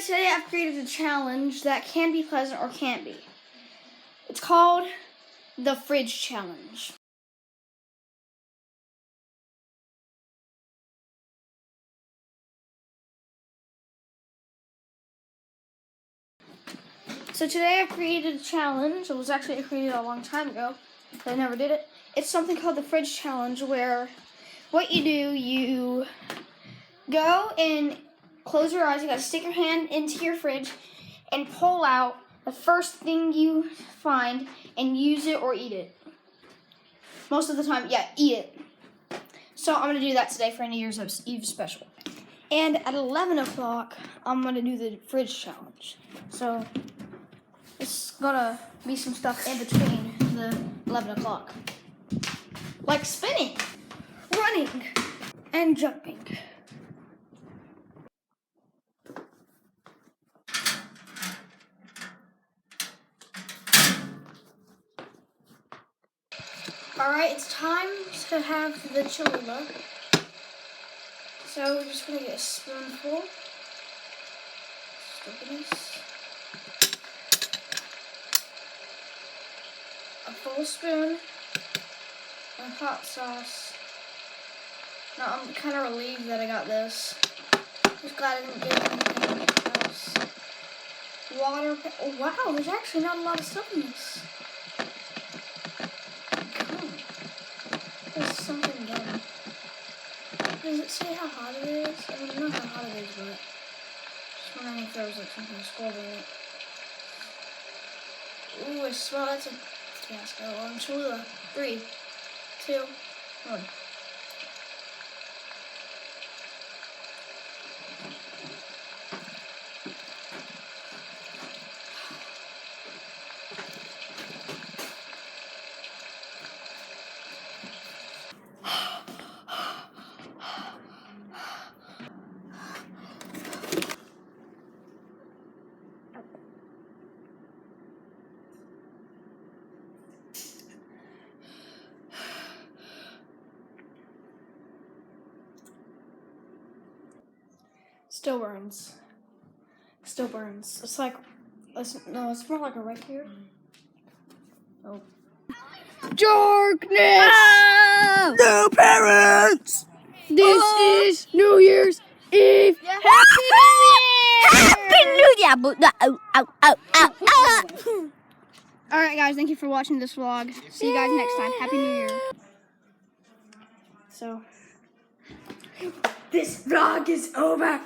today I've created a challenge that can be pleasant or can't be. It's called the Fridge Challenge. So today I've created a challenge. It was actually created a long time ago, but I never did it. It's something called the Fridge Challenge, where what you do, you go and close your eyes. You gotta stick your hand into your fridge and pull out the first thing you find and use it or eat it. Most of the time, yeah, eat it. So I'm gonna do that today for New Year's Eve special. And at 11 o'clock, I'm gonna do the Fridge Challenge. So it's gonna be some stuff in between the 11 o'clock. Like spinning, running, and jumping. Alright, it's time to have the Cholula. So we're just gonna get a spoonful. Just open this. A full spoon of hot sauce. Now I'm kind of relieved that I got this. Just glad I didn't get anything else. Water. Oh, wow, there's actually not a lot of stuff in this. There's something done. Does it say how hot it is? I don't know how hot it is, but just wondering if there was like something scalding it. Ooh, I smell that's a fiasco on Cholula. 3, 2, 1. Still burns. Still burns. It's like, no, it's more like a right here. Oh. Darkness! Oh! No parents! This is New Year's Eve. Yeah. Happy New Year! Alright guys, thank you for watching this vlog. See you guys next time. Happy New Year. So, this vlog is over.